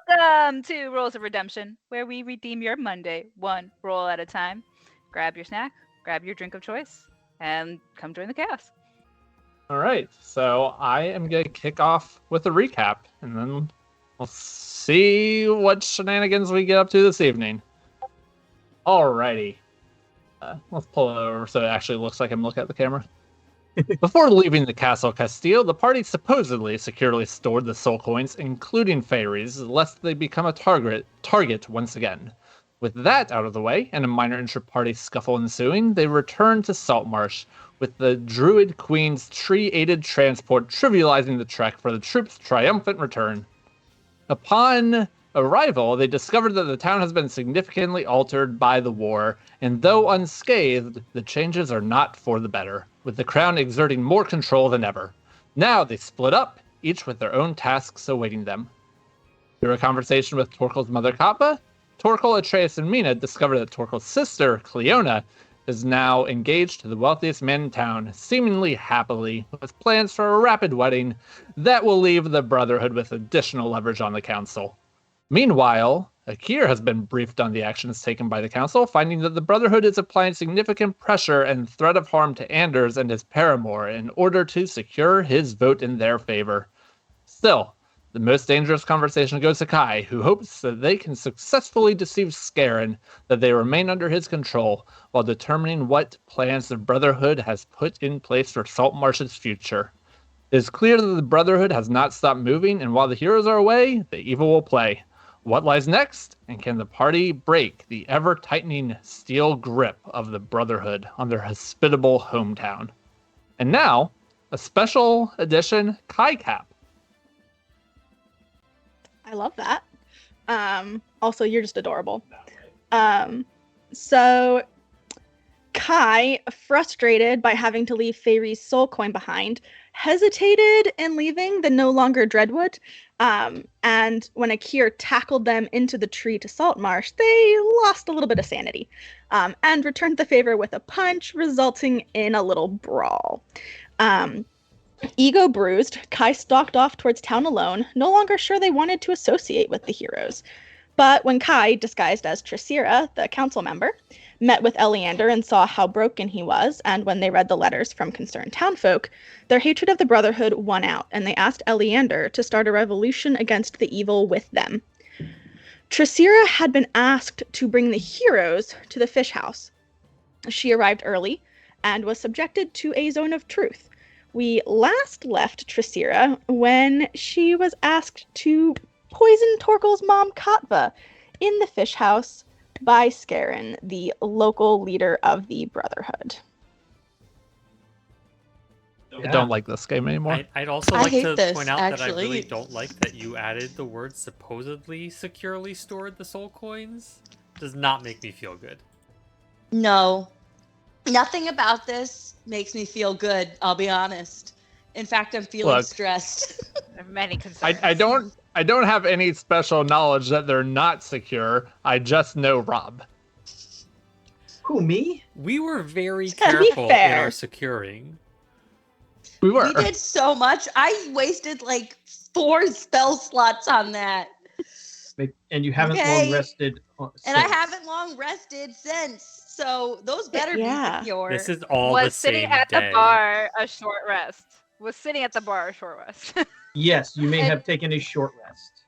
Welcome to Rolls of Redemption, where we redeem your Monday one roll at a time. Grab your snack, grab your drink of choice, and come join the chaos. All right, so I am going to kick off with a recap, and then we'll see what shenanigans we get up to this evening. Alrighty. Let's pull it over so it actually looks like I'm looking at the camera. Before leaving the Castle Castile, the party supposedly securely stored the soul coins, including fairies, lest they become a target once again. With that out of the way, and a minor intra-party scuffle ensuing, they returned to Saltmarsh, with the Druid Queen's tree-aided transport trivializing the trek for the troops' triumphant return. Upon arrival, they discovered that the town has been significantly altered by the war, and though unscathed, the changes are not for the better, with the crown exerting more control than ever. Now they split up, each with their own tasks awaiting them. Through a conversation with Torkel's mother Katva, Torkel, Atreus, and Mina discover that Torkel's sister, Cleona, is now engaged to the wealthiest man in town, seemingly happily, with plans for a rapid wedding that will leave the Brotherhood with additional leverage on the council. Meanwhile, Akir has been briefed on the actions taken by the council, finding that the Brotherhood is applying significant pressure and threat of harm to Anders and his paramour in order to secure his vote in their favor. Still, the most dangerous conversation goes to Kai, who hopes that they can successfully deceive Skerrin that they remain under his control while determining what plans the Brotherhood has put in place for Saltmarsh's future. It is clear that the Brotherhood has not stopped moving, and while the heroes are away, the evil will play. What lies next, and can the party break the ever-tightening steel grip of the Brotherhood on their hospitable hometown? And now, a special edition Kai Cap. I love that. Also, you're just adorable. So Kai, frustrated by having to leave Fairy's soul coin behind, hesitated in leaving the no longer Dreadwood. And when Akir tackled them into the tree to Saltmarsh, they lost a little bit of sanity and returned the favor with a punch, resulting in a little brawl. Ego bruised, Kai stalked off towards town alone, no longer sure they wanted to associate with the heroes. But when Kai, disguised as Trasira, the council member, met with Eleander and saw how broken he was, and when they read the letters from concerned townfolk, their hatred of the Brotherhood won out, and they asked Eleander to start a revolution against the evil with them. Trasira had been asked to bring the heroes to the fish house. She arrived early and was subjected to a zone of truth. We last left Trasira when she was asked to poison Torkel's mom, Katva, in the fish house by Skerrin, the local leader of the Brotherhood. I don't like this game anymore. I'd also like to point out that I really don't like that you added the word supposedly securely stored the soul coins. Does not make me feel good. No. Nothing about this makes me feel good, I'll be honest. In fact, I'm feeling stressed. There are many concerns. I don't have any special knowledge that they're not secure. I just know Rob. Who, me? We were very careful in our securing. We were. We did so much. I wasted like 4 spell slots on that. And you haven't long rested. And I haven't long rested since. So those better be secure. This is all was the same sitting at day. the bar a short rest. Was sitting at the bar a short rest. Yes, you may have taken a short rest.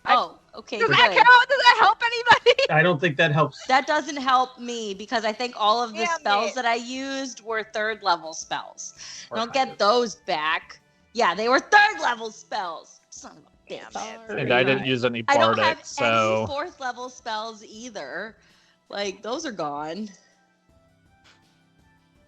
Oh, okay. Does that count? Does that help anybody? I don't think that helps. That doesn't help me because I think all of the spells that I used were 3rd level spells. Don't get those back. Yeah, they were 3rd level spells. Son of a bitch. And I didn't use any bardic, I don't have so... any 4th level spells either. Like, those are gone.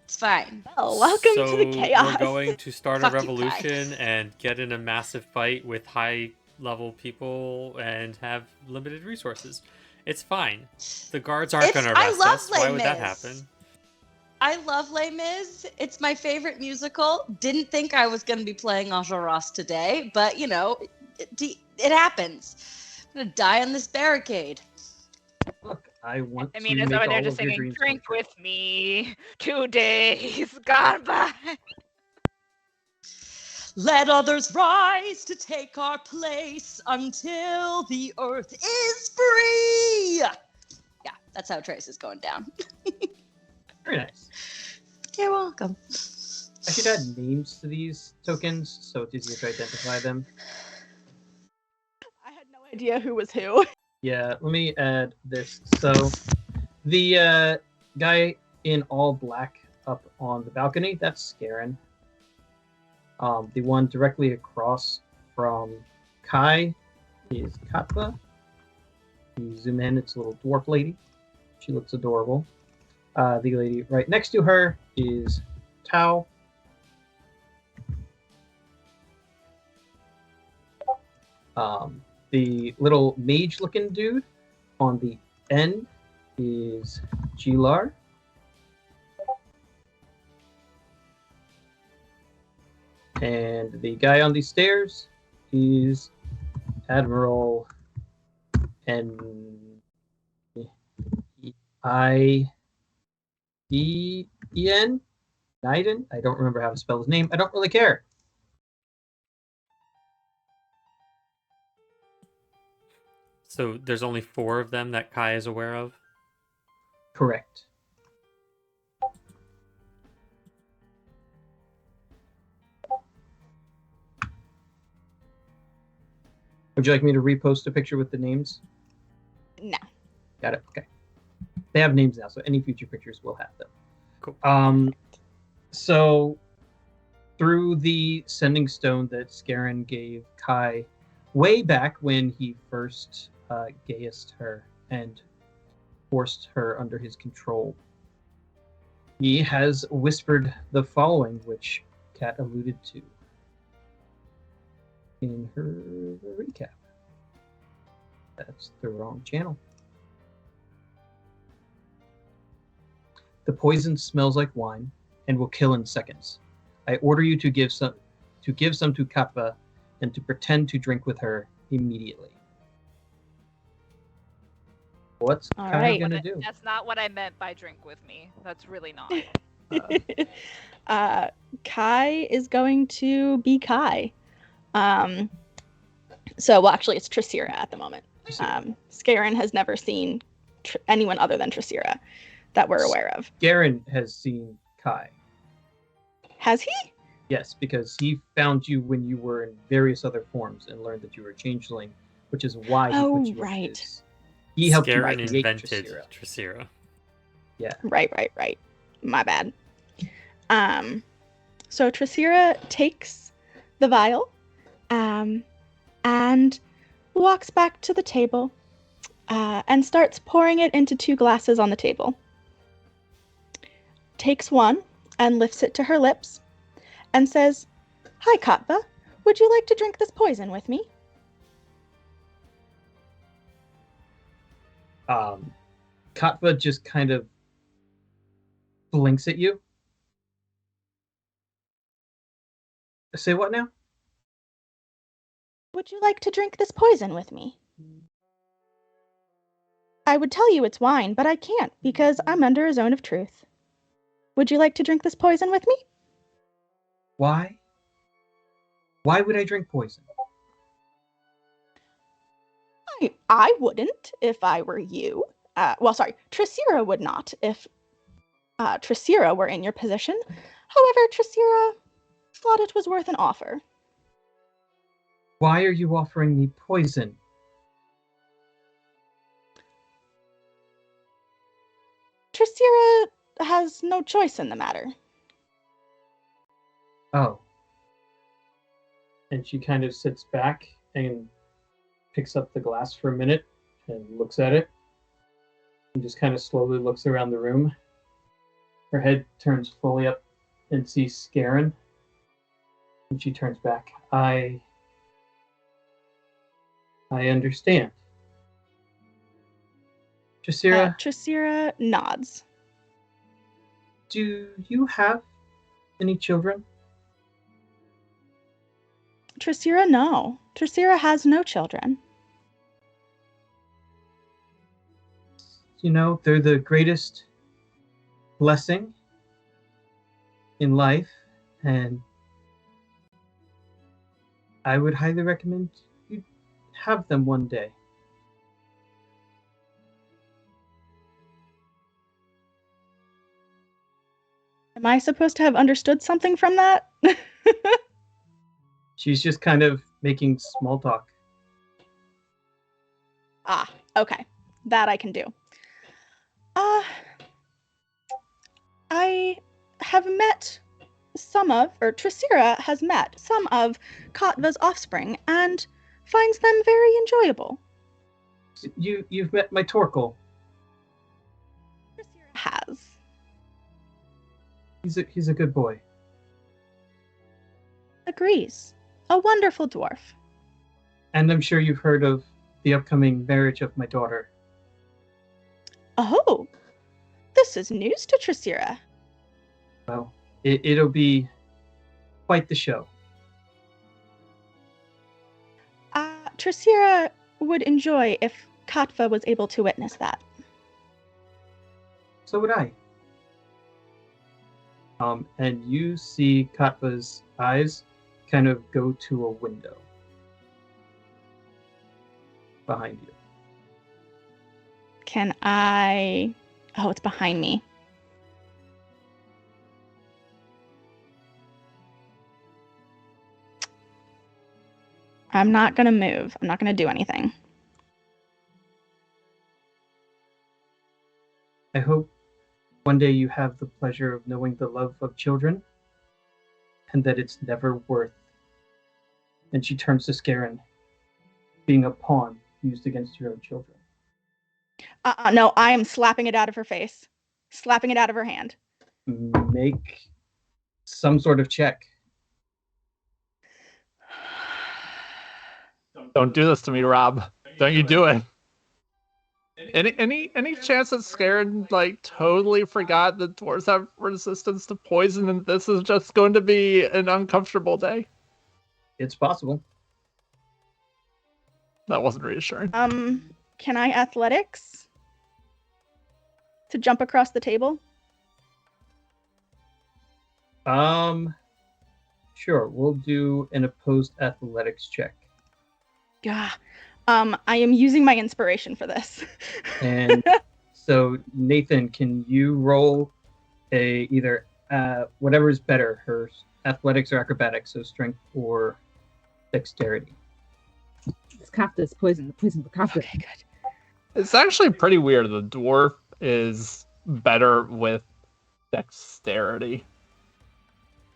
It's fine. Well, welcome to the chaos. We're going to start a revolution and get in a massive fight with high-level people and have limited resources. It's fine. The guards aren't going to arrest us. Why would that happen? I love Les Mis. It's my favorite musical. Didn't think I was going to be playing Enjolras today, but, you know, it happens. I'm going to die on this barricade. Look, I mean, is over there just singing, drink with me, 2 days gone by. Let others rise to take our place until the earth is free. Yeah, that's how Trace is going down. Very nice. You're welcome. I should add names to these tokens so it's easier to identify them. I had no idea who was who. Yeah, let me add this. So the guy in all black up on the balcony, that's Skerrin. The one directly across from Kai is Katva. You zoom in, it's a little dwarf lady. She looks adorable. The lady right next to her is Tao. The little mage-looking dude on the end is Gilar. And the guy on the stairs is Admiral N-I-E-N? Naiden? I don't remember how to spell his name. I don't really care. So there's only 4 of them that Kai is aware of? Correct. Would you like me to repost a picture with the names? No. Got it. Okay. They have names now, so any future pictures will have them. Cool. So through the sending stone that Skerrin gave Kai way back when he first gayest her and forced her under his control, he has whispered the following, which Kat alluded to in her recap. That's the wrong channel. The poison smells like wine and will kill in seconds. I order you to give some to Katva and to pretend to drink with her immediately. What's All Kai right. gonna do? That's not what I meant by drink with me. That's really not. Kai is going to be Kai. Well, actually, it's Trasira at the moment. Skerrin has never seen anyone other than Trasira that we're aware of. Skerrin has seen Kai. Has he? Yes, because he found you when you were in various other forms and learned that you were a changeling, which is why he put you in his. He helped you Skerrin create invented Trasira. Trasira. Yeah. Right. My bad. So Trasira takes the vial, and walks back to the table, and starts pouring it into 2 glasses on the table. Takes one and lifts it to her lips, and says, "Hi, Katva. Would you like to drink this poison with me?" Katva just kind of blinks at you. Say what now? "Would you like to drink this poison with me?" "I would tell you it's wine, but I can't because I'm under a zone of truth. Would you like to drink this poison with me?" Why? Why would I drink poison? I wouldn't if I were you. Trasira would not if Trasira were in your position. However, Trasira thought it was worth an offer. Why are you offering me poison? Trasira has no choice in the matter. Oh. And she kind of sits back and picks up the glass for a minute and looks at it and just kind of slowly looks around the room. Her head turns fully up and sees Skerrin. And she turns back. I understand. Trasira, Trasira nods. do you have any children? Trasira, no. Trasira has no children. You know, they're the greatest blessing in life, and I would highly recommend you have them one day. Am I supposed to have understood something from that? She's just kind of making small talk. Ah, okay. That I can do. I have met Trasira has met some of Katva's offspring and finds them very enjoyable. You've met my Torkel. Trasira has. He's a good boy. Agrees. A wonderful dwarf. And I'm sure you've heard of the upcoming marriage of my daughter. Oh, this is news to Trasira. Well, it'll be quite the show. Trasira would enjoy if Katva was able to witness that. So would I. And you see Katva's eyes kind of go to a window behind you. Can I... Oh, it's behind me. I'm not going to move. I'm not going to do anything. I hope one day you have the pleasure of knowing the love of children and that it's never worth. And she turns to Skerrin, being a pawn used against your own children. No, I am slapping it out of her face. Slapping it out of her hand. Make some sort of check. Don't do this to me, Rob. Don't you do it. Any chance that Skerrin totally forgot that dwarves have resistance to poison and this is just going to be an uncomfortable day? It's possible. That wasn't reassuring. Can I athletics? To jump across the table? Sure. We'll do an opposed athletics check. Yeah. I am using my inspiration for this. And so, Nathan, can you roll either whatever is better, her athletics or acrobatics, so strength or dexterity? It's Kafka's poison. The poison for Kafka. Okay, good. It's actually pretty weird. The dwarf is better with dexterity.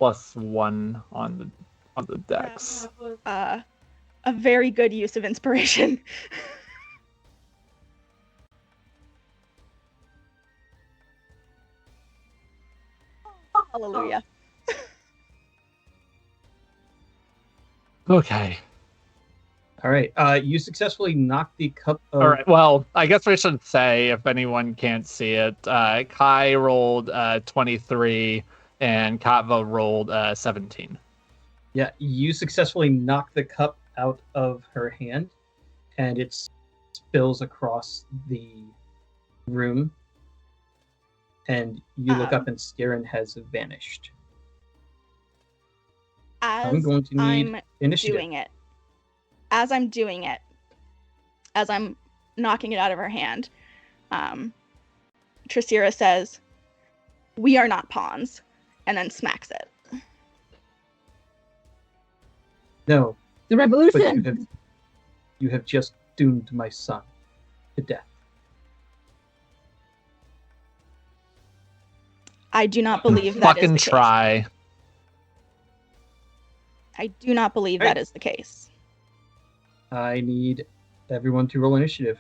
+1 on the dex. A very good use of inspiration. Hallelujah. Okay. All right. You successfully knocked the cup of... All right. Well, I guess we should say, if anyone can't see it, Kai rolled 23 and Katva rolled 17. Yeah, you successfully knocked the cup out of her hand, and it spills across the room. And you look up, and Skerrin has vanished. I'm going to need initiative. As I'm doing it, as I'm knocking it out of her hand, Trasira says, "We are not pawns," and then smacks it. No. The revolution! But you have just doomed my son to death. I do not believe that is the case. Fucking try. I do not believe that is the case. I need everyone to roll initiative.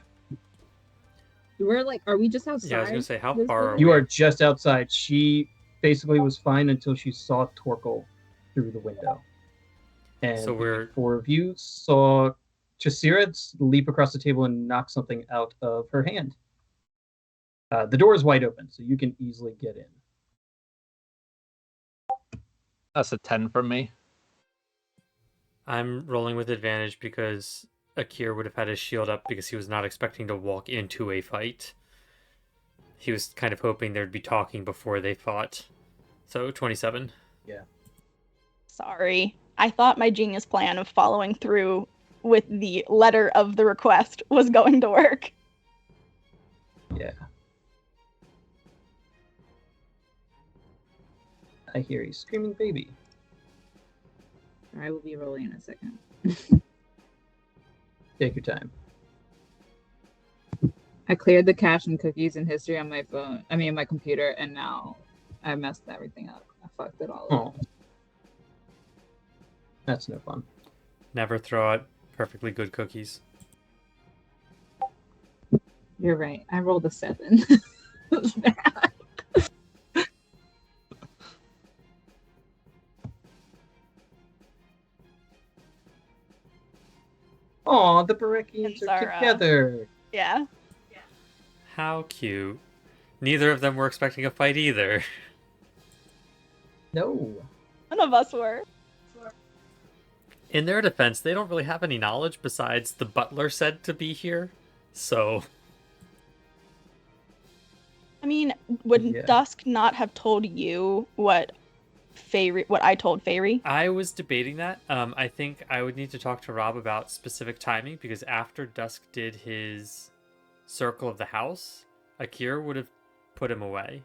Are we just outside? Yeah, I was gonna say, how far are You we? are just outside. She basically was fine until she saw Torkel through the window. And So we're... 4 of you saw Trasira leap across the table and knock something out of her hand. The door is wide open, so you can easily get in. That's a 10 from me. I'm rolling with advantage because Akir would have had his shield up because he was not expecting to walk into a fight. He was kind of hoping there'd be talking before they fought. So 27. Yeah. Sorry. I thought my genius plan of following through with the letter of the request was going to work. Yeah. I hear a screaming baby. I will be rolling in a second. Take your time. I cleared the cache and cookies and history on my phone. I mean, my computer, and now I messed everything up. I fucked it all up. Oh. That's no fun. Never throw out perfectly good cookies. You're right. I rolled a 7. It was bad. Aw, the Berekians are together. Yeah. How cute. Neither of them were expecting a fight either. No. None of us were. In their defense, they don't really have any knowledge besides the butler said to be here. So, I mean, would Dusk not have told you what I told Fairy? I was debating that. I think I would need to talk to Rob about specific timing because after Dusk did his circle of the house, Akira would have put him away.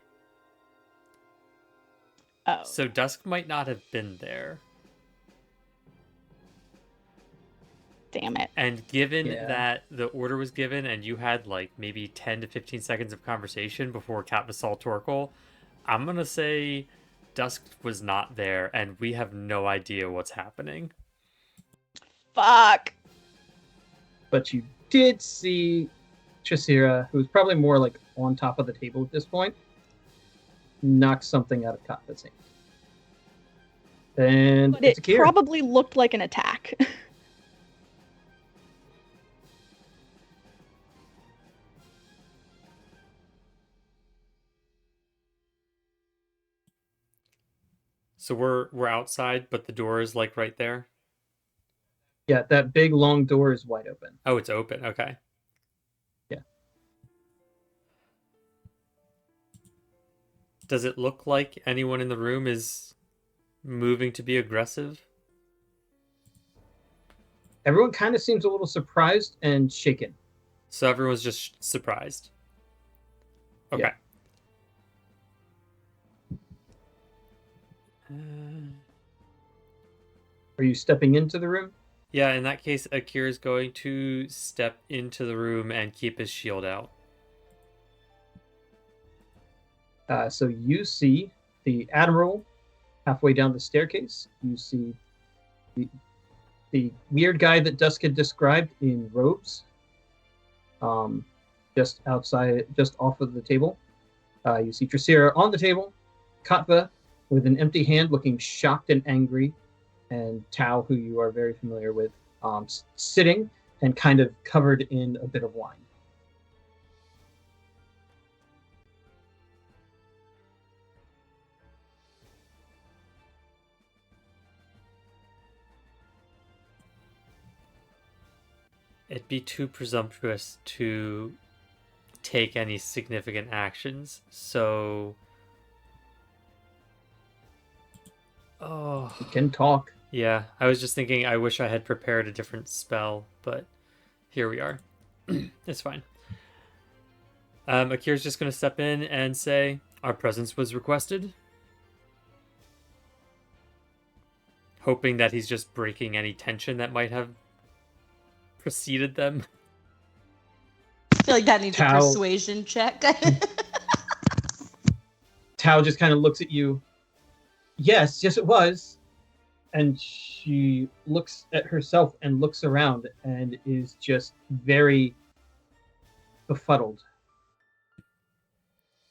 Oh. So Dusk might not have been there. Damn it. And given that the order was given and you had like maybe 10 to 15 seconds of conversation before Katva saw Torkel, I'm going to say Dusk was not there and we have no idea what's happening. Fuck. But you did see Trasira, who's probably more like on top of the table at this point, knock something out of Katva's hand. And but it probably looked like an attack. So we're outside, but the door is like right there? Yeah, that big long door is wide open. Oh, it's open. Okay. Yeah. Does it look like anyone in the room is moving to be aggressive? Everyone kind of seems a little surprised and shaken. So everyone's just surprised. Okay. Yeah. Are you stepping into the room? Yeah, in that case, Akira's going to step into the room and keep his shield out. So you see the Admiral halfway down the staircase. You see the weird guy that Dusk had described in robes, just outside, just off of the table. You see Trasira on the table, Katva with an empty hand, looking shocked and angry, and Tao, who you are very familiar with, sitting and kind of covered in a bit of wine. It'd be too presumptuous to take any significant actions, so... Oh. You can talk. Yeah, I was just thinking I wish I had prepared a different spell, but here we are. It's fine. Akira's just going to step in and say, our presence was requested. Hoping that he's just breaking any tension that might have preceded them. I feel like that needs a persuasion check. Tao just kind of looks at you. Yes, it was. And she looks at herself and looks around and is just very befuddled.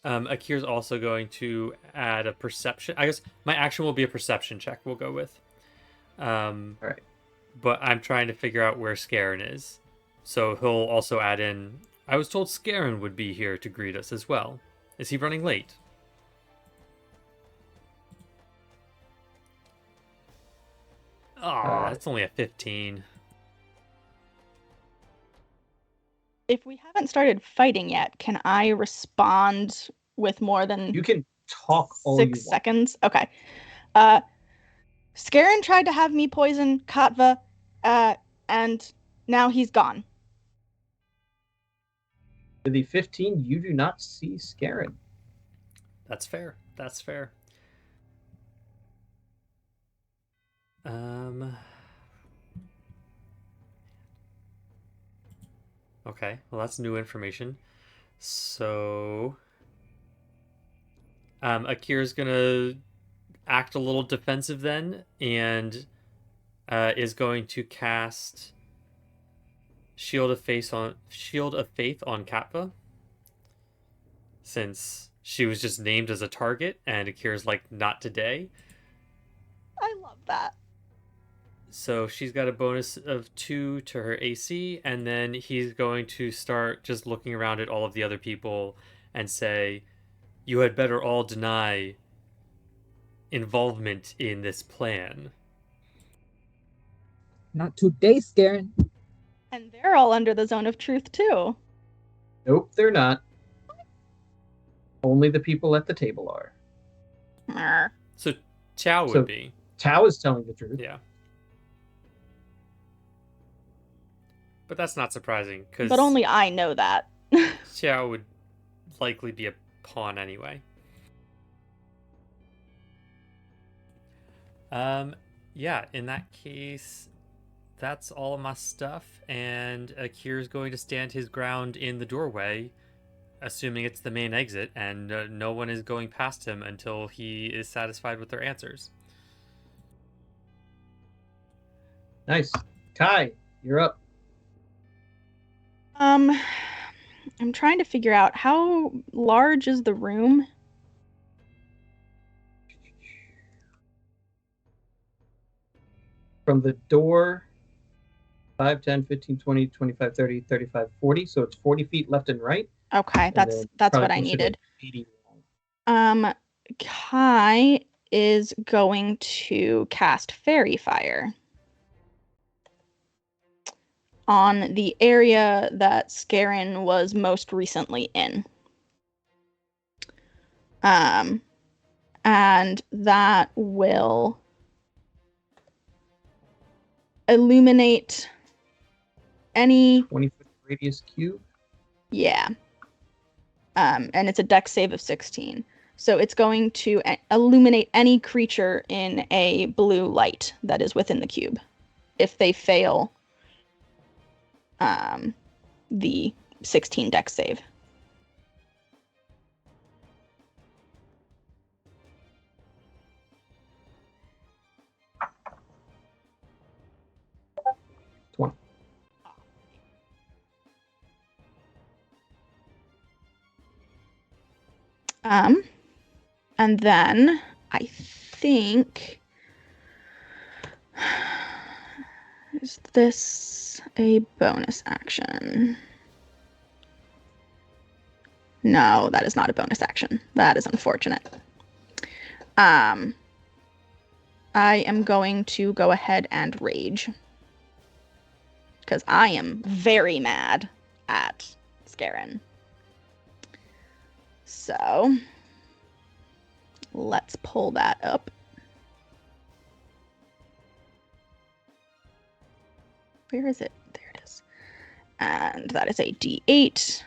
Akira's also going to add a perception. I guess my action will be a perception check we'll go with. All right. But I'm trying to figure out where Skerrin is. So he'll also add in, I was told Skerrin would be here to greet us as well. Is he running late? Oh, that's only a 15. If we haven't started fighting yet, can I respond with more than you can talk all 6 you seconds? Okay. Skerrin tried to have me poison Katva, and now he's gone. For the 15, you do not see Skerrin. That's fair. That's fair. Okay, well that's new information. So Akira's gonna act a little defensive then, and is going to cast Shield of Faith on Katva, since she was just named as a target, and Akira's like, not today. I love that. So she's got a bonus of 2 to her AC, and then he's going to start just looking around at all of the other people and say, "You had better all deny involvement in this plan." Not today, Skerrin. And they're all under the zone of truth, too. Nope, they're not. Only the people at the table are. So Chow would be. Tao is telling the truth. Yeah. But that's not surprising, because... But only I know that. Xiao would likely be a pawn anyway. Yeah, in that case, that's all of my stuff, and Akira's going to stand his ground in the doorway, assuming it's the main exit, and no one is going past him until he is satisfied with their answers. Nice. Kai, you're up. I'm trying to figure out how large is the room? From the door, 5, 10, 15, 20, 25, 30, 35, 40. So it's 40 feet left and right. Okay, that's what I needed. 80 Kai is going to cast Fairy Fire on the area that Skerrin was most recently in. And that will illuminate any 20-foot radius cube. Yeah. And it's a dex save of 16. So it's going to illuminate any creature in a blue light that is within the cube. If they fail the 16 dex save. And then I think, is this a bonus action? No, that is not a bonus action. That is unfortunate. I am going to go ahead and rage. Because I am very mad at Skerrin. So, let's pull that up. Where is it? There it is. And that is a D8.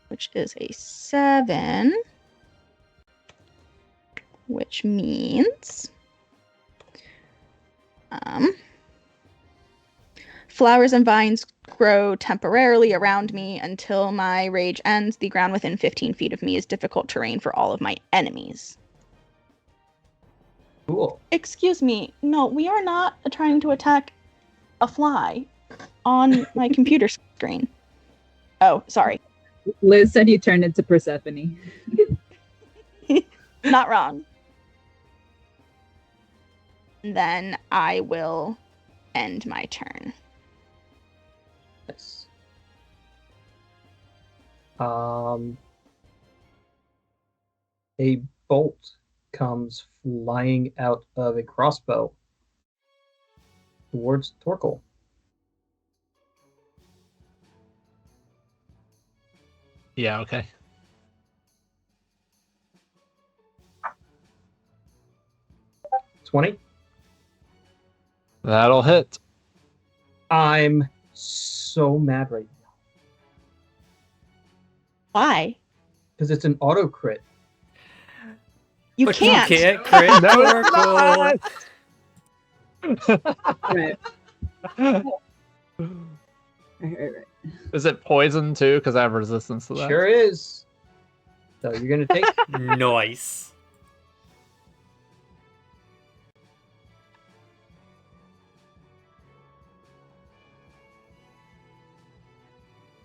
Which is a 7. Which means... flowers and vines grow temporarily around me until my rage ends. The ground within 15 feet of me is difficult terrain for all of my enemies. Cool. Excuse me. No, we are not trying to attack a fly on my computer screen. Oh, sorry. Liz said you turned into Persephone. Not wrong. Then I will end my turn. Yes. A bolt comes flying out of a crossbow towards Torkel. Yeah, okay. 20. That'll hit. I'm so mad right now. Why? Because it's an auto crit. You But can't. You can't crit No, it's Torkoal. Right. Right. Is it poison too? Because I have resistance to that. Sure is. So you're gonna take Nice.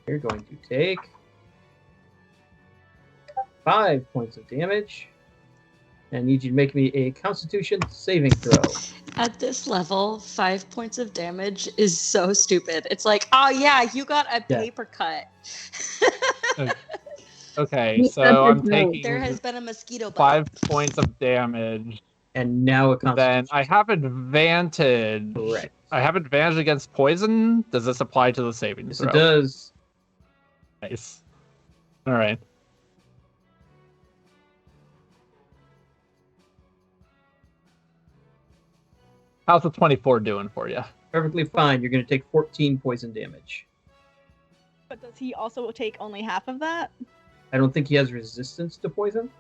You're going to take 5 points of damage. And I need you to make me a Constitution saving throw. At this level, 5 points of damage is so stupid. It's like, oh yeah, you got a Yeah. paper cut. Okay, so I'm taking There has been a mosquito bite. 5 points of damage. And now a Constitution. Then I have advantage. Correct. I have advantage against poison. Does this apply to the saving Yes, throw? it does. Nice. All right. How's the 24 doing for you? Perfectly fine. You're going to take 14 poison damage. But does he also take only half of that? I don't think he has resistance to poison.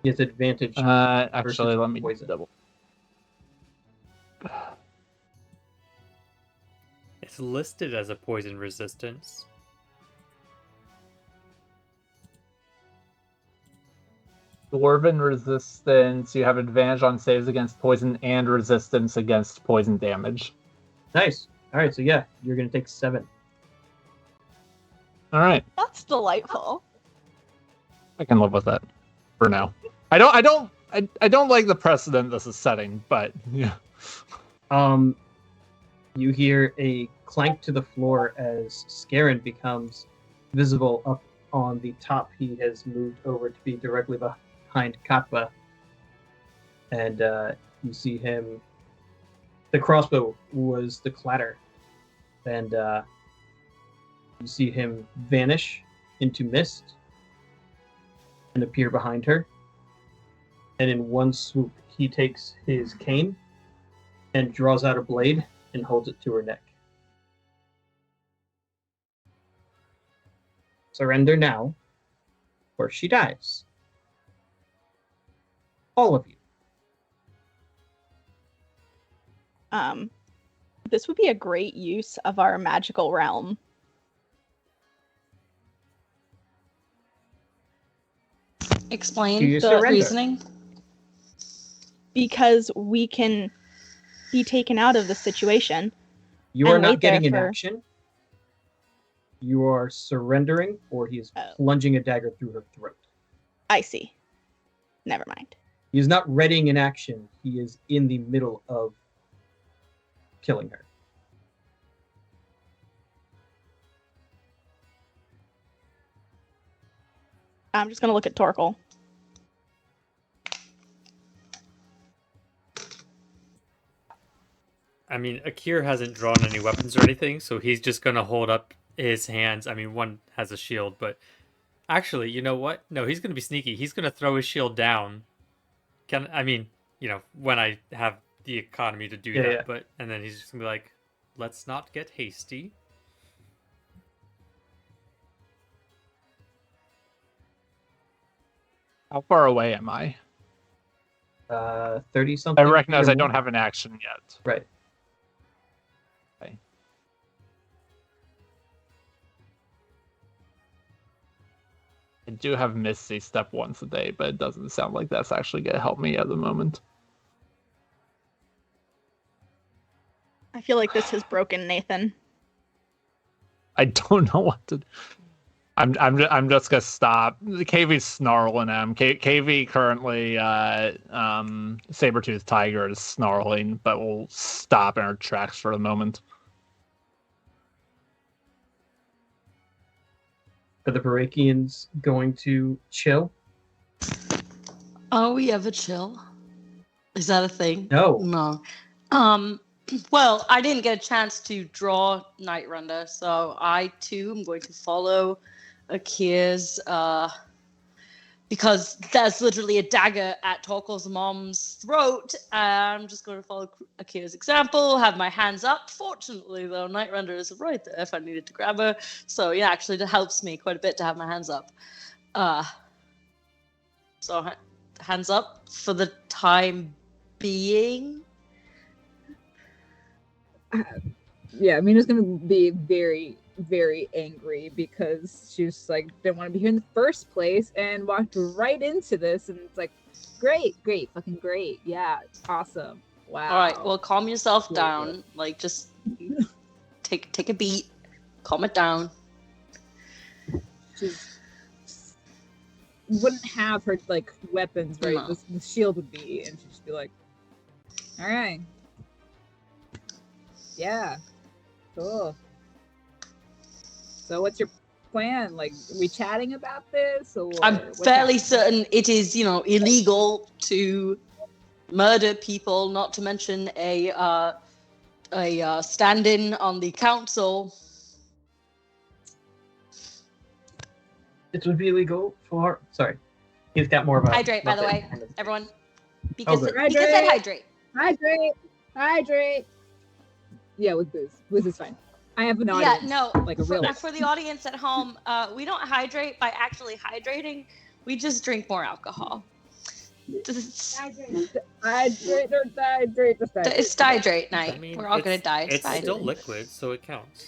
He has advantage. Actually, let me poison. double. It's listed as a poison resistance. Dwarven resistance. You have advantage on saves against poison and resistance against poison damage. Nice. All right, so yeah, you're going to take 7. All right, That's delightful. I can live with that for now. I don't like the precedent this is setting, but yeah. You hear a clank to the floor as Skerrin becomes visible up on the top. He has moved over to be directly behind Katva. And you see him. The crossbow was the clatter. And you see him vanish into mist and appear behind her. And in one swoop, he takes his cane and draws out a blade and holds it to her neck. Surrender now, or she dies. All of you. This would be a great use of our magical realm. Explain Do you the surrender? reasoning. Because we can be taken out of the situation. You are And not wait there getting an for- action. You are surrendering, or he is Oh. plunging a dagger through her throat. I see. Never mind. He is not readying an action. He is in the middle of killing her. I'm just gonna look at Torkoal. I mean, Akir hasn't drawn any weapons or anything, so he's just gonna hold up his hands. I mean, one has a shield, but actually, you know what? No, he's gonna be sneaky. He's gonna throw his shield down. When I have the economy to do that, Yeah. but and then he's just gonna be like, let's not get hasty. How far away am I? 30 something. I recognize I don't have an action yet. Right. Okay. I do have Misty Step once a day, but it doesn't sound like that's actually going to help me at the moment. I feel like this has broken Nathan. I don't know what to. I'm just gonna stop. KV's snarling at him. KV currently, Sabertooth Tiger is snarling, but we'll stop in our tracks for a moment. Are the Barakians going to chill? Oh, we have a chill. Is that a thing? No. No. Well, I didn't get a chance to draw Night Render, so I too am going to follow Akir's because there's literally a dagger at Torkel's mom's throat. I'm just going to follow Akira's example, have my hands up. Fortunately, though, Night Render is right there if I needed to grab her. So yeah, actually, it helps me quite a bit to have my hands up. So hands up for the time being. Yeah, Mina's gonna be very, very angry because she was like, didn't want to be here in the first place and walked right into this, and it's like, great, fucking great, yeah, awesome, wow. All right, well, calm yourself down. Like, just take a beat, calm it down. She wouldn't have her like weapons, right? No. The shield would be, and she'd just be like, all right, yeah, cool. So what's your plan? Like, are we chatting about this? Or I'm what's fairly happening? certain it is, illegal to murder people, not to mention a stand-in on the council. It would be illegal for. Sorry, he's got more about. Hydrate, by the way, kind of- everyone. Because good. because said hydrate. Hydrate. Yeah, with booze. Booze is fine. I have an Yeah, audience. no. like a real. For the audience at home, we don't hydrate by actually hydrating. We just drink more alcohol. Hydrate or dihydrate. Just hydrate. It's dihydrate night. I mean, We're all gonna die. It's dihydrate. still liquid, so it counts.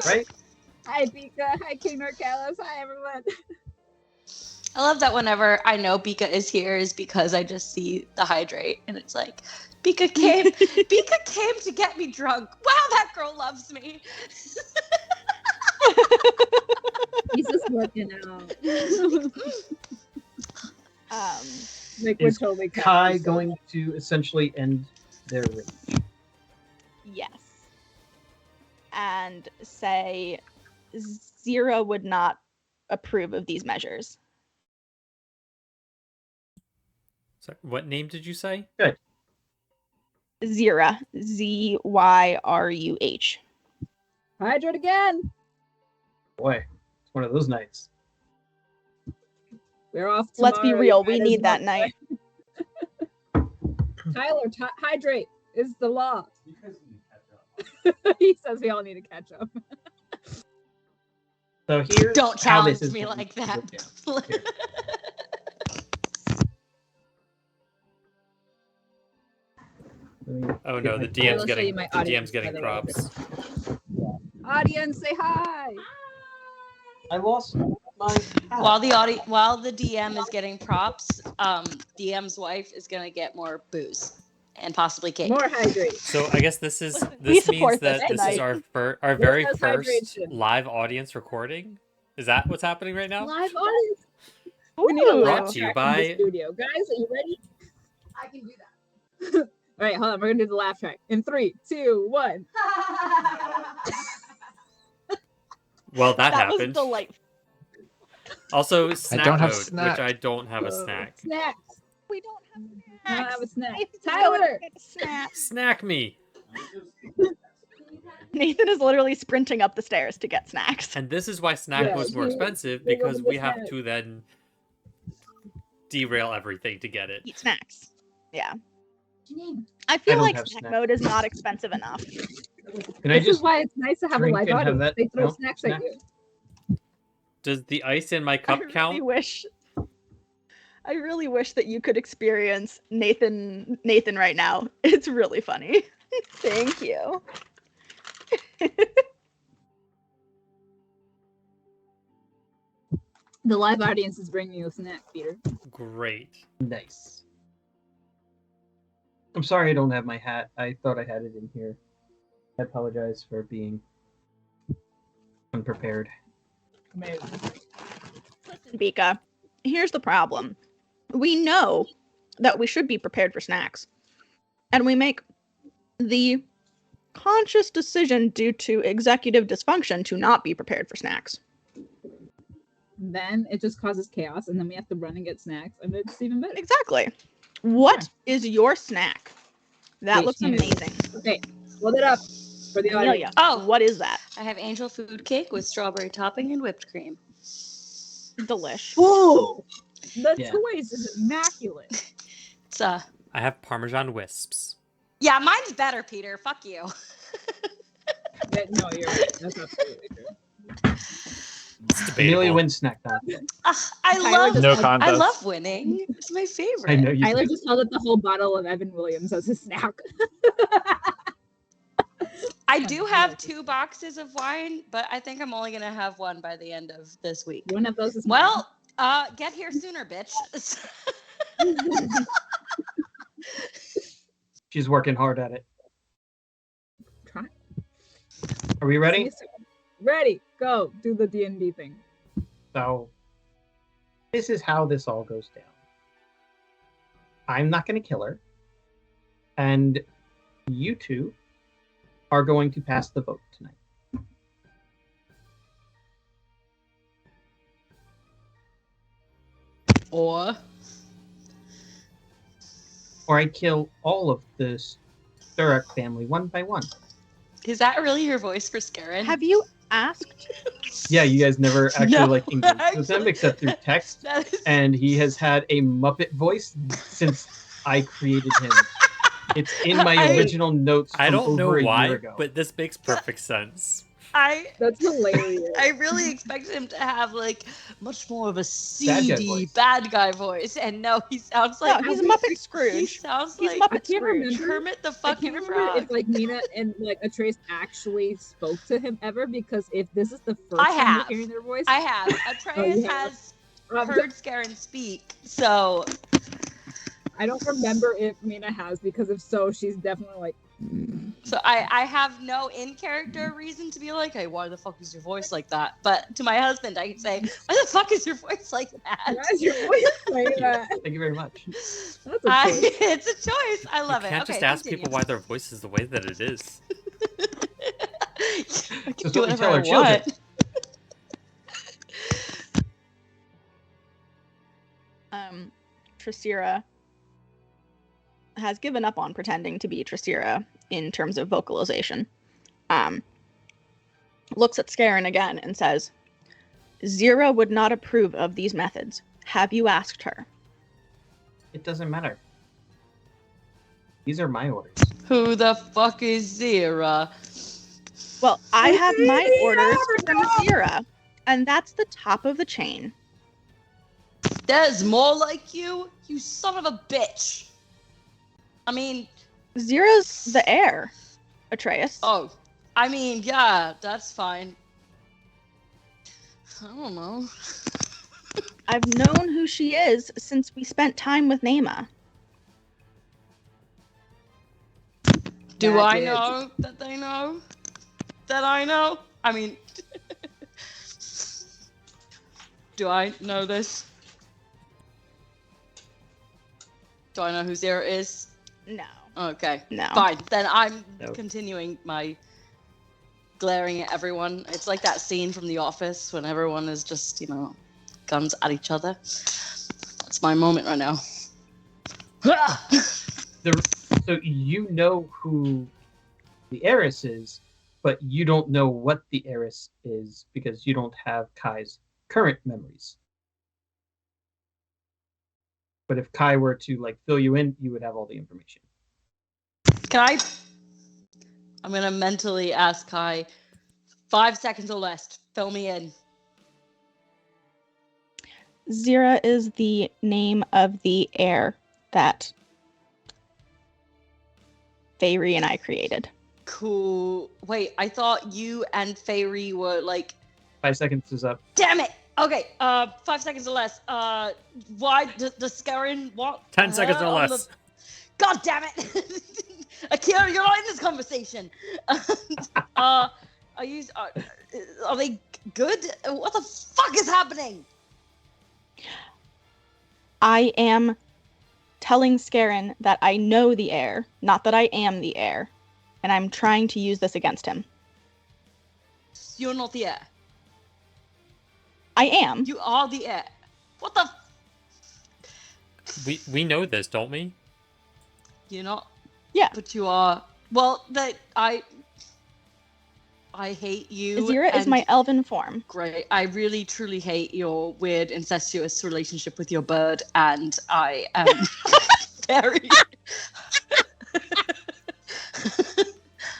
Right? Hi, Bika. Hi, King Norcalis. Hi, everyone. I love that whenever I know Bika is here is because I just see the hydrate and it's like, Bika came to get me drunk. Wow, that girl loves me. He's just working out. Like we're Is totally Kai going to essentially end their rage? Yes. And say Zira would not approve of these measures. So, what name did you say? Zira. Zyruh. Hydrate again. Boy, it's one of those nights. We're off. Let's be tomorrow, real. you We might need as that well- night. Tyler, hydrate is the law. He says we all need to catch up. So here, Don't challenge me like that. Oh no, the I'll DM's show getting you my the audience, DM's getting by the way. props. Audience, say hi. I lost my. While the DM is getting props, DM's wife is gonna get more booze and possibly cake. More hydrate. So I guess this We means support that this this is tonight. our very Yes, first hydration. live audience recording. Is that what's happening right now? Live audience. We need a Ooh. Brought laugh to you track in by- the studio. Guys, are you ready? I can do that. All right, hold on. We're gonna do the laugh track in 3, 2, 1. Well, that was happened. delightful. Also, snack don't have mode, snack. which I don't have a snack. Snacks. We don't have I don't have a snack. Nathan, Tyler. get a snack. Snack me. Nathan is literally sprinting up the stairs to get snacks. And this is why snack Yeah, mode's more you- expensive, you because love we the have snack. to then derail everything to get it. Eat snacks. Yeah. I I feel don't like have snack snack. mode is not expensive enough. Can I This is just? why it's nice to have a drink live and have audience. that? They throw No, snacks snack? at you. Does the ice in my I cup really count? wish. I really wish that you could experience Nathan right now. It's really funny. Thank you. The live audience is bringing you a snack, Peter. Great. Nice. I'm sorry I don't have my hat. I thought I had it in here. I apologize for being unprepared. Amazing. Listen, Bika, here's the problem. We know that we should be prepared for snacks. And we make the conscious decision due to executive dysfunction to not be prepared for snacks. Then it just causes chaos, and then we have to run and get snacks, and it's even better. Exactly. What is your snack? That Wait, looks Shannon. amazing. Okay, hold it up for the audience. Amelia, Oh. what is that? I have angel food cake with strawberry topping and whipped cream. Delish. Oh, the Yeah. choice is immaculate. It's I have Parmesan wisps. yeah, mine's better, Peter. Fuck you. No, you're right. That's absolutely true. It's Amelia debatable. wins snack time. I No love contest. winning. It's my favorite. I know you. Tyler just held up the whole bottle of Evan Williams as a snack. I do have 2 boxes of wine, but I think I'm only gonna have one by the end of this week. One of those is Well, get here sooner, bitch. She's working hard at it. Try. Are we ready? Ready, go. Do the D&D thing. So, this is how this all goes down. I'm not going to kill her. And you two are going to pass the vote tonight. Or I kill all of the Sturrock family one by one. is that really your voice for Skerrin? Have you asked? Yeah, you guys never actually No, engaged with him except through text. That is... And he has had a Muppet voice since I created him. It's in my original notes from I don't know over a why, year ago. but this makes perfect sense. That's hilarious. I really expected him to have like much more of a seedy bad guy voice, and no, he sounds like No, he's a Muppet He Scrooge. sounds He's like Muppet I can't Scrooge. remember. Kermit the I fucking can't remember frog. if like Nina and like Atrace actually spoke to him ever, because if this is the first I time have. you're hearing their voice, I have. Atreus yeah. has heard Skerrin speak, so I don't remember if Mina has, because if so, she's definitely like. I have no in character reason to be like, hey, why the fuck is your voice like that? But to my husband, I can say, why the fuck is your voice like that? Why is your voice like that? Thank you very much. That's a choice. It's a choice. I love You it. can't Okay, just ask continue. people why their voice is the way that it is. I can Just do what we whatever tell I our children. want. Trasira has given up on pretending to be Trasira in terms of vocalization. Looks at Skerrin again and says, Zira would not approve of these methods. Have you asked her? It doesn't matter. These are my orders. Who the fuck is Zira? Well, I have my orders from Zira, and that's the top of the chain. There's more like you son of a bitch. I mean, Zira's the heir, Atreus. oh, I mean, yeah, that's fine. I don't know. I've known who she is since we spent time with Nema. Do That I is- know that they know that I know? I mean, do I know this? Do I know who Zira is? No. Okay, No. fine. Then I'm No. continuing my glaring at everyone. It's like that scene from The Office when everyone is just, guns at each other. That's my moment right now. So you know who the heiress is, but you don't know what the heiress is because you don't have Kai's current memories. But if Kai were to fill you in, you would have all the information. I'm gonna mentally ask Kai, 5 seconds or less, fill me in. Zira is the name of the heir that Feyre and I created. Cool. Wait, I thought you and Feyre were 5 seconds is up. damn it! Okay, 5 seconds or less. Why does Skerrin want 10 seconds her or on less. the- God damn it! Akira, you're not in this conversation. Are they good? What the fuck is happening? I am telling Skerrin that I know the heir, not that I am the heir, and I'm trying to use this against him. You're not the heir. I am. You are the heir. What the? We know this, don't we? You're not. Yeah. But you are. Well, I hate you. Azira is my elven form. Great. I really, truly hate your weird incestuous relationship with your bird, and I am very...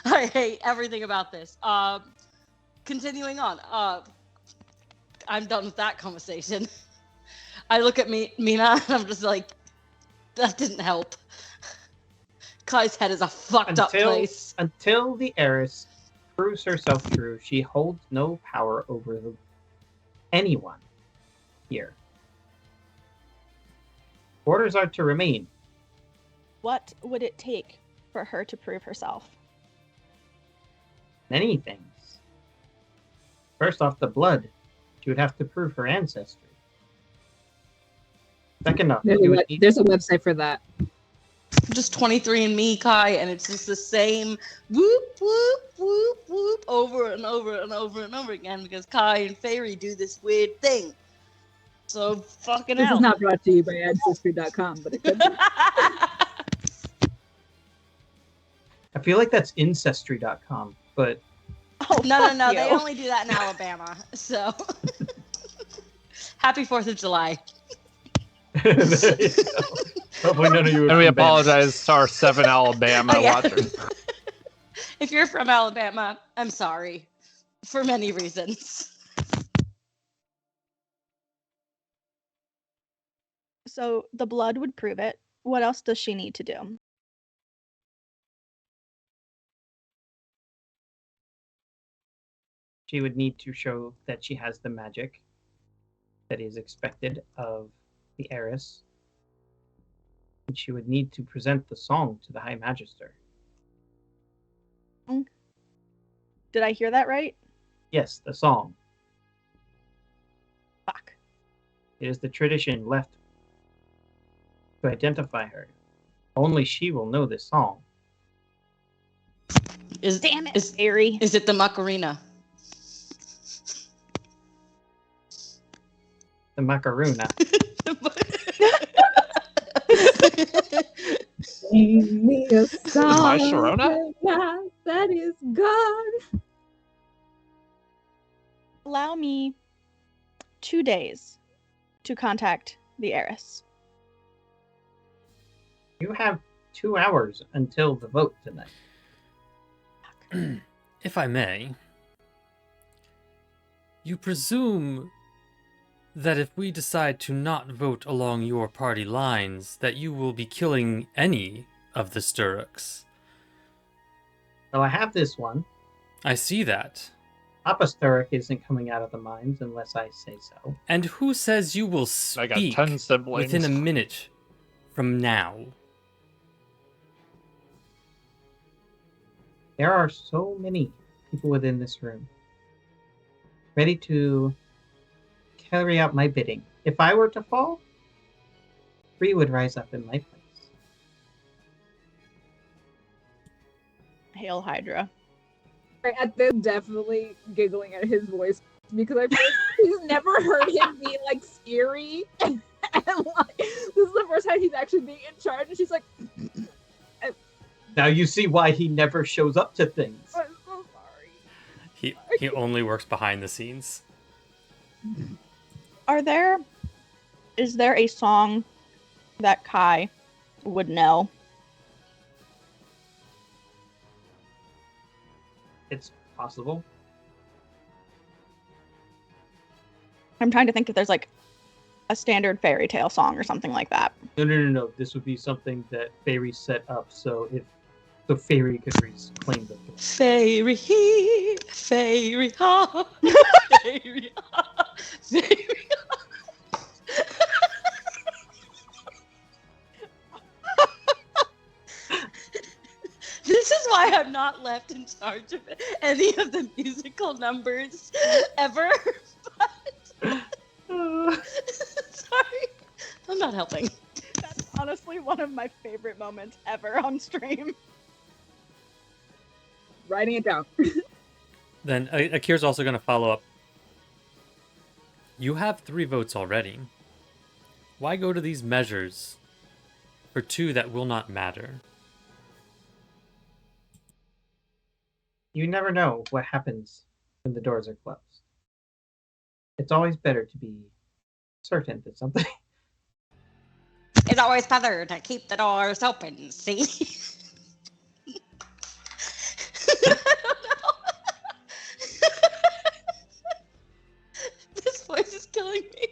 I hate everything about this. Continuing on. I'm done with that conversation. I look at Mina and I'm just like, that didn't help. Kai's head is a fucked up place. Until the heiress proves herself true, she holds no power over anyone here. Orders are to remain. What would it take for her to prove herself? Many things. First off, the blood. She would have to prove her ancestry. Second off, there's a website for that. Just 23andMe, Kai, and it's just the same whoop, whoop, whoop, whoop over and over and over and over again because Kai and Fairy do this weird thing. So fucking This hell. is not brought to you by Ancestry.com, but it could be. I feel like that's Ancestry.com, but... Oh, No. They only do that in Alabama. So happy 4th of July. Hopefully none of you. And we apologize to our 7 Alabama watchers. If you're from Alabama, I'm sorry for many reasons. So the blood would prove it. What else does she need to do? She would need to show that she has the magic that is expected of the heiress. And she would need to present the song to the High Magister. Did I hear that right? Yes, the song. Fuck. It is the tradition left to identify her. Only she will know this song. Damn it, Fairy. Is it the Macarena? The Macarena. Sing me a song My Sharona? that is gone. Allow me 2 days to contact the heiress. You have 2 hours until the vote tonight. If I may, you presume that if we decide to not vote along your party lines, that you will be killing any of the Sturrocks. Well, I have this one. I see that. Papa Sturrock isn't coming out of the mines unless I say so. And who says you will I got speak 10 siblings. within a minute from now? There are so many people within this room ready to carry out my bidding. If I were to fall, 3 would rise up in my place. Hail Hydra. At this, definitely giggling at his voice because I feel like he's never heard him be like scary, and like this is the first time he's actually being in charge, and she's like, Now you see why he never shows up to things. "I'm so sorry." He only works behind the scenes. Is there a song that Kai would know? It's possible. I'm trying to think if there's like a standard fairy tale song or something like that. No. This would be something that Fairy set up so Fairy could claim the throne. Fairy, fairy, ha, fairy, ha, fairy. This is why I'm not left in charge of any of the musical numbers ever. Sorry, I'm not helping. That's honestly one of my favorite moments ever on stream. Writing it down. Then Akir's also going to follow up. You have 3 votes already. Why go to these measures for 2 that will not matter? You never know what happens when the doors are closed. It's always better to be certain that something. It's always better to keep the doors open, see? I don't know. This voice is killing me.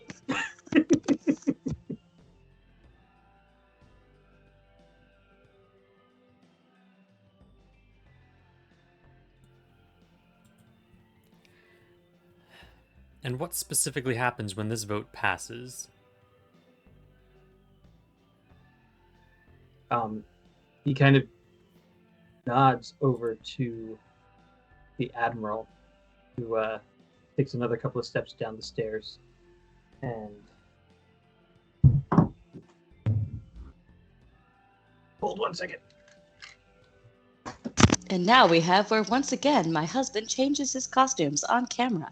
And what specifically happens when this vote passes? He kind of nods over to the Admiral, who takes another couple of steps down the stairs, and hold 1 second. And now we have where once again my husband changes his costumes on camera.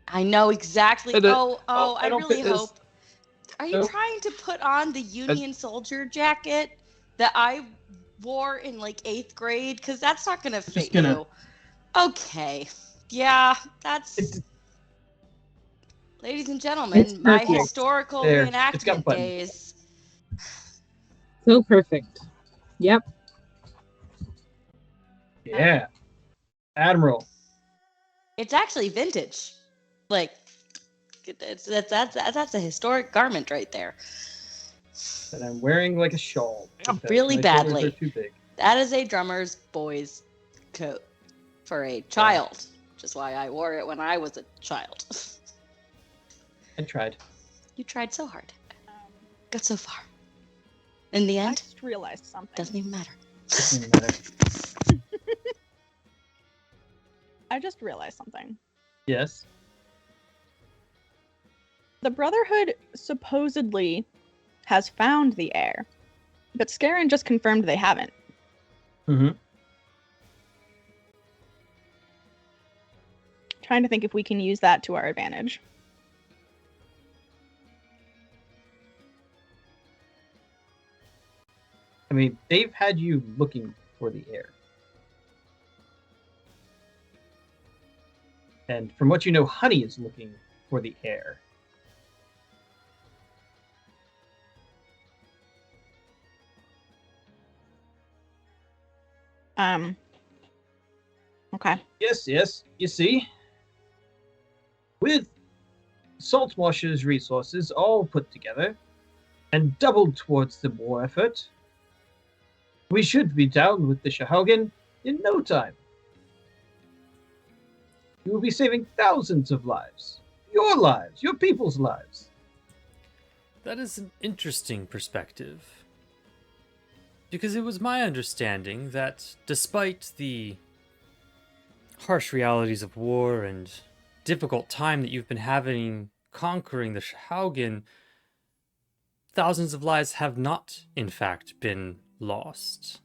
I know exactly. I really hope. Are you trying to put on the Union soldier jacket that I wore in like 8th grade? Because that's not going to fit you. Okay. Yeah, that's... Ladies and gentlemen, my historical reenactment days. So perfect. Yep. Yeah. Admiral. It's actually vintage. Like, that's a historic garment right there. That I'm wearing like a shawl. Really badly. Are too big. That is a drummer's boy's coat for a child, which is why I wore it when I was a child. I tried. You tried so hard. Got so far. In the end, I just realized something. Doesn't even matter. Doesn't matter. I just realized something. Yes. The Brotherhood supposedly has found the heir, but Skerrin just confirmed they haven't. Mm-hmm. Trying to think if we can use that to our advantage. I mean, they've had you looking for the heir. And from what you know, Honey is looking for the heir. Okay. Yes. You see, with Saltmarsh's resources all put together and doubled towards the war effort, we should be down with the Shahaugen in no time. You will be saving thousands of lives. Your people's lives. That is an interesting perspective. Because it was my understanding that despite the harsh realities of war and difficult time that you've been having conquering the Shahaugen, thousands of lives have not, in fact, been lost.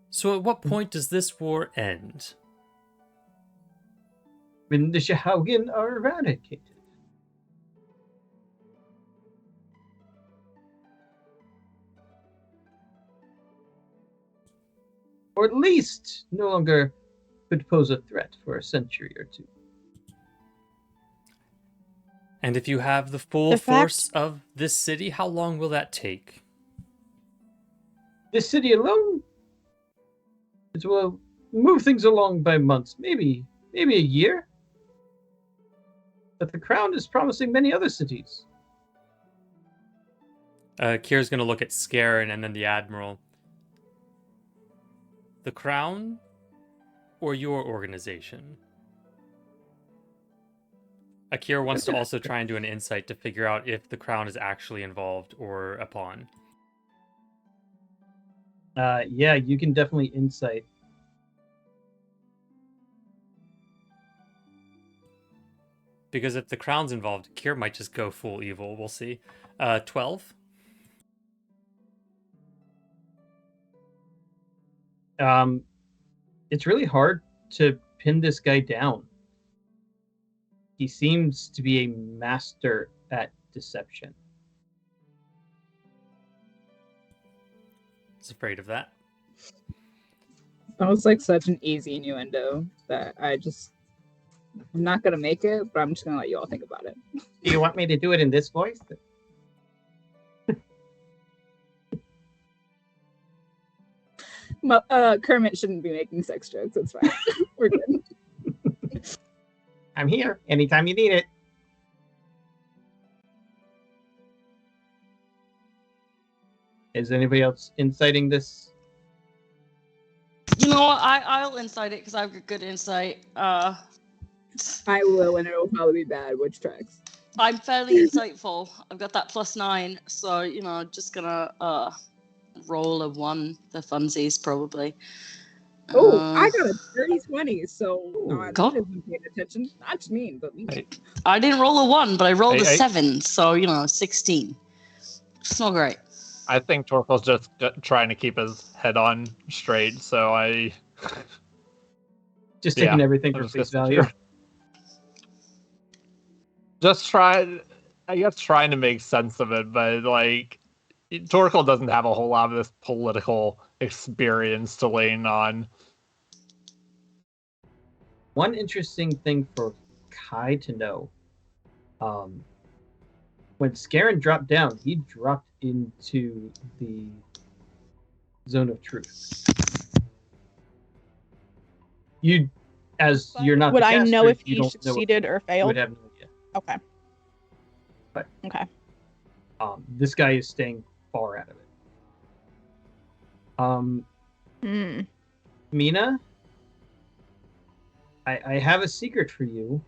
So at what point does this war end? When the Shahaugen are eradicated. Or at least no longer could pose a threat for a century or two. And if you have the full force of this city, how long will that take? This city alone? It will move things along by months, maybe a year. But the crown is promising many other cities. Kira's going to look at Skerrin and then the Admiral. The crown or your organization? Akira wants to also try and do an insight to figure out if the crown is actually involved or a pawn. Yeah, you can definitely insight. Because if the crown's involved, Kira might just go full evil. We'll see. 12? It's really hard to pin this guy down. He seems to be a master at deception. I was afraid of that. That was like such an easy innuendo that I'm not gonna make it, but I'm just gonna let you all think about it. Do you want me to do it in this voice? Kermit shouldn't be making sex jokes. It's fine. We're good. I'm here anytime you need it. Is anybody else inciting this? You know what? I'll incite it because I've got good insight. I will, and it'll probably be bad. Which tracks? I'm fairly insightful. I've got that +9, so just gonna roll a 1. The funsies probably. Oh, I got a 30-20, so God. I wasn't paying attention. Not mean, but me. I didn't roll a 1, but I rolled a 7, so 16. It's not great. I think Torkel's just trying to keep his head on straight, so I just taking everything for face value. Just trying to make sense of it, but like Torkel doesn't have a whole lot of this political experience to lean on. One interesting thing for Kai to know, when Skerrin dropped down, he dropped into the zone of truth. You're not. Would the I caster, know if you he don't know succeeded or You failed? would have no idea. Okay. But okay. This guy is staying far out of it. Mina, I have a secret for you.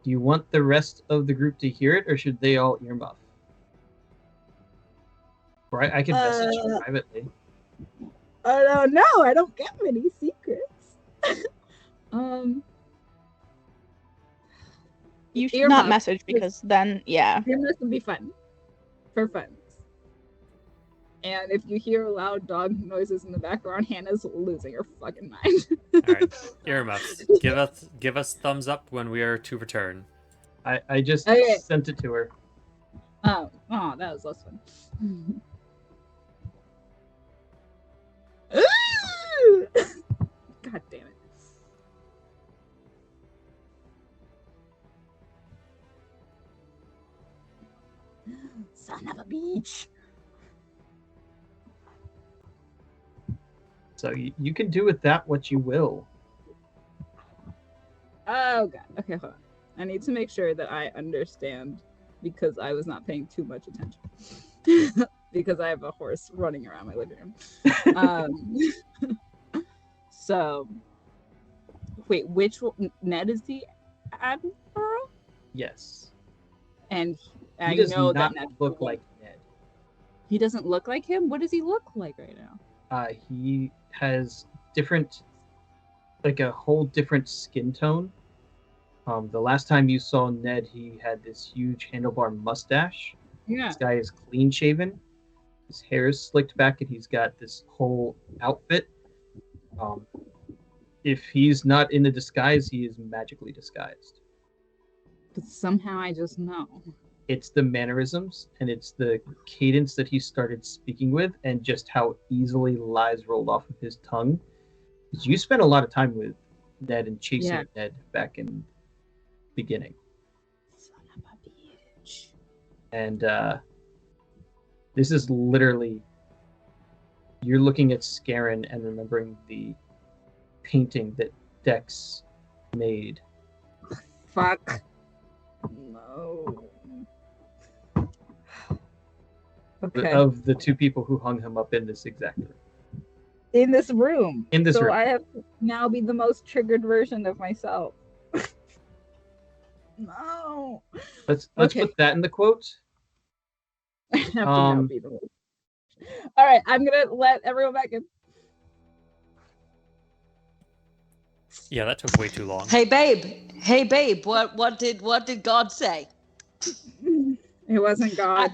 Do you want the rest of the group to hear it, or should they all earmuff? Or I can message you privately. I don't know. I don't get many secrets. You should not message because then, yeah. Earmuffs would be fun. For fun. And if you hear loud dog noises in the background, Hannah's losing her fucking mind. All right, earmuffs. Give us thumbs up when we are to return. I just sent it to her. Oh, that was less fun. God damn it. Son of a bitch. So you can do with that what you will. Oh god. Okay, hold on. I need to make sure that I understand because I was not paying too much attention. Because I have a horse running around my living room. So, wait, Ned is the admiral? Yes. And he I does know not that Ned look like Ned. He doesn't look like him? What does he look like right now? He has a whole different skin tone. The last time you saw Ned, he had this huge handlebar mustache. Yeah. This guy is clean shaven. His hair is slicked back, and he's got this whole outfit. If he's not in the disguise, he is magically disguised. But somehow I just know. It's the mannerisms, and it's the cadence that he started speaking with, and just how easily lies rolled off of his tongue. Because you spent a lot of time with Ned and chasing Ned back in the beginning. Son of a bitch. And this is literally, you're looking at Skerrin and remembering the painting that Dex made. Fuck. No. Okay. Of the two people who hung him up in this exact room. In this room. In this room. So I have to now be the most triggered version of myself. No. Let's put that in the quotes. I have to now be the most. All right, I'm gonna let everyone back in. Yeah, that took way too long. Hey babe, what did God say? It wasn't God.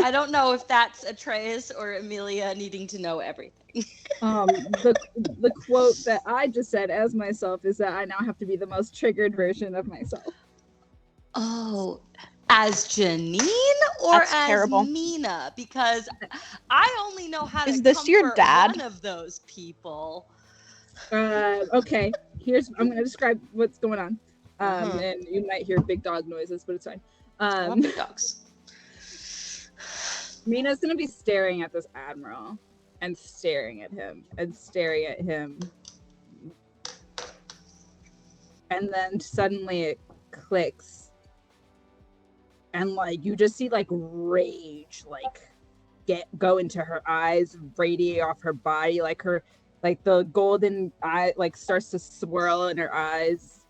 I don't know if that's Atreus or Amelia needing to know everything. The quote that I just said as myself is that I now have to be the most triggered version of myself. Oh, as Janine or That's as terrible. Mina? Because I only know how to Is this your comfort dad? one of those people. Okay. I'm gonna describe what's going on. Mhm. And you might hear big dog noises, but it's fine. I want big dogs. Mina's gonna be staring at this admiral and staring at him and staring at him. And then suddenly it clicks. And like you just see like rage like go into her eyes, radiate off her body, like the golden eye like starts to swirl in her eyes.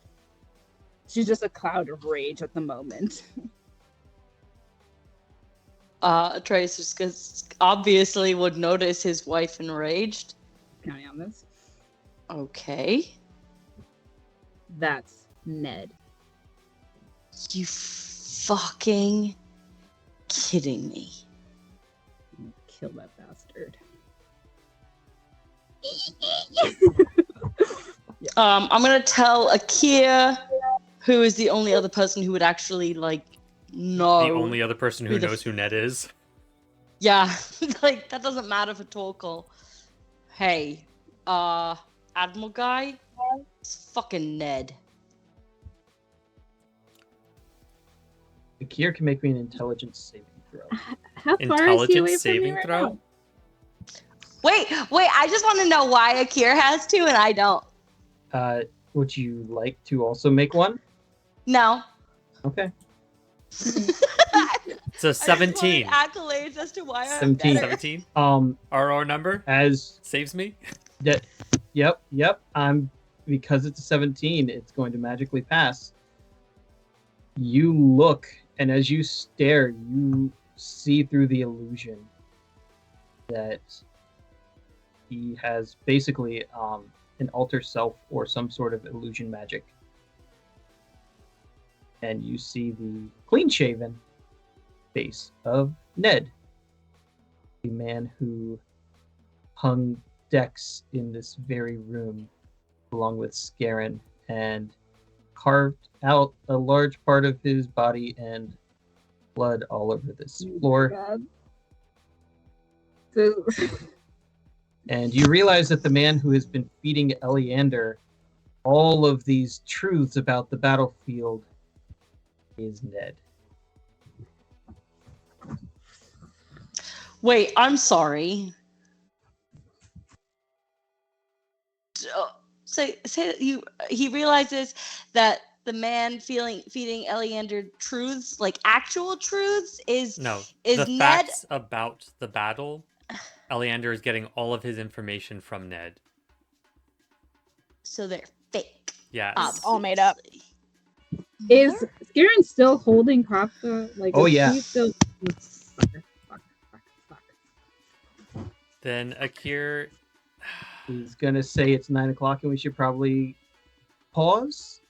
She's just a cloud of rage at the moment. Trace obviously would notice his wife enraged. Counting on this. Okay. That's Ned. You fucking kidding me? Kill that bastard. I'm gonna tell Akia, who is the only other person who would actually know. The only other person who knows who Ned is. Yeah, like that doesn't matter for Torkel. Hey, Admiral guy, it's fucking Ned. Akir can make me an intelligence saving throw. How far is he away Intelligence from me saving right throw? now? Wait, I just want to know why Akir has to and I don't. Would you like to also make one? No. Okay. It's a 17. Accolades as to why I'm 17. better. 17? Um, RR number? as Saves me? that, yep. Because it's a 17, it's going to magically pass. You look, and as you stare, you see through the illusion that he has basically an alter self or some sort of illusion magic. And you see the clean-shaven face of Ned, the man who hung decks in this very room along with Skerrin and carved out a large part of his body and blood all over this floor. God. So, And you realize that the man who has been feeding Eleander all of these truths about the battlefield is Ned. Wait, I'm sorry. Say that he realizes that the man feeding Eleander truths, like actual truths, is No. is The Ned. facts about the battle, Eleander is getting all of his information from Ned. So they're fake. Yes. all made up. is Skerrin still holding Katva? Like, Oh, is yeah. he still... Fuck. Then Akir... He's gonna say it's 9 o'clock and we should probably pause.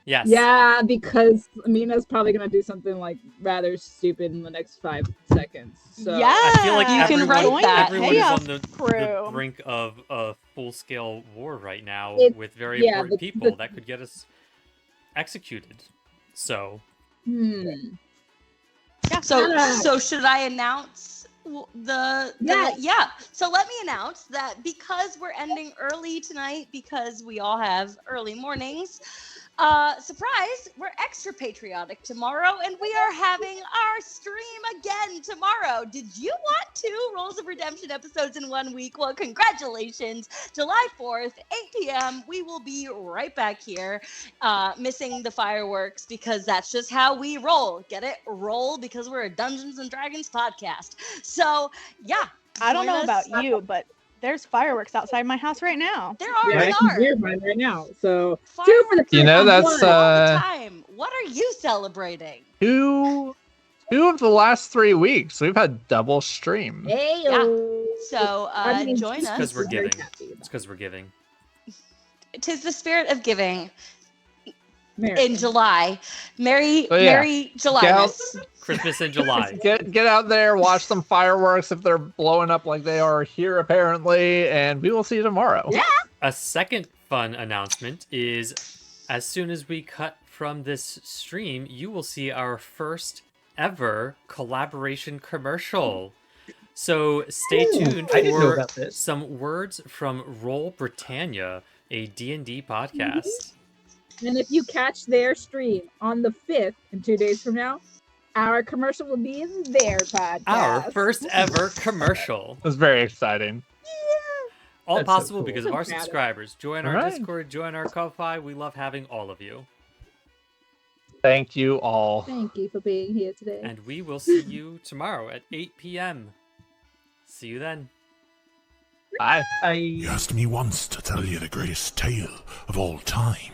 Yes. Yeah, because Mina's probably gonna do something like rather stupid in the next 5 seconds. So Yeah. I feel like You can everyone, write that. everyone is Chaos on the crew. brink of a full-scale war right now It's- with very yeah, important the- people that could get us executed. So, So should I announce Yes. yeah. So let me announce that because we're ending early tonight, because we all have early mornings, surprise, we're extra patriotic tomorrow, and we are having our stream again tomorrow. Did you want 2 Rolls of Redemption episodes in 1 week? Well, congratulations. July 4th, 8 p.m. We will be right back here, missing the fireworks because that's just how we roll. Get it? Roll, because we're a Dungeons and Dragons podcast. So, yeah. I don't join know us. about you, but there's fireworks outside my house right now. There yeah, I already can are. hear mine right now. So Fire- 2 for the You know, count. that's all the time. What are you celebrating? two of the last 3 weeks. We've had double stream. Hey, So I mean, join it's us. because we're Very giving. happy about It's because we're giving. Tis the spirit of giving America. in July. Merry yeah. Merry July. Christmas in July. Get out there, watch some fireworks if they're blowing up like they are here apparently, and we will see you tomorrow. Yeah. A second fun announcement is as soon as we cut from this stream, you will see our first ever collaboration commercial. So stay tuned I didn't know for about this. some words from Roll Britannia, a D&D podcast. And if you catch their stream on the 5th, in 2 days from now, our commercial will be in their podcast. Our first ever commercial. It was very exciting. All That's so possible cool. because of So our proud of it. subscribers. Join our Alright. Discord, join our Ko-Fi. We love having all of you. Thank you all. Thank you for being here today. And we will see you tomorrow at 8 p.m. See you then. Bye. You asked me once to tell you the greatest tale of all time.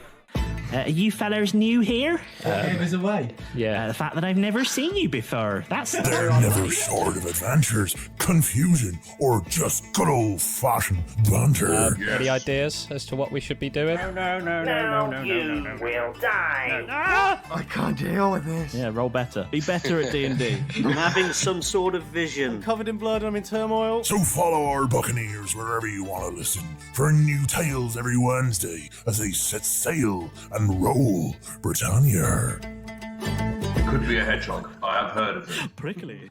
Are you fellows new here? It was away. Yeah. The fact that I've never seen you before. That's They're never short of adventures, confusion, or just good old-fashioned banter. Any ideas as to what we should be doing? No, you will die. I can't deal with this. Yeah, roll better. Be better at D&D. I'm having some sort of vision. Covered in blood, I'm in turmoil. So follow our Buccaneers wherever you want to listen for new tales every Wednesday as they set sail and roll Britannia. It could be a hedgehog. I have heard of it. Prickly.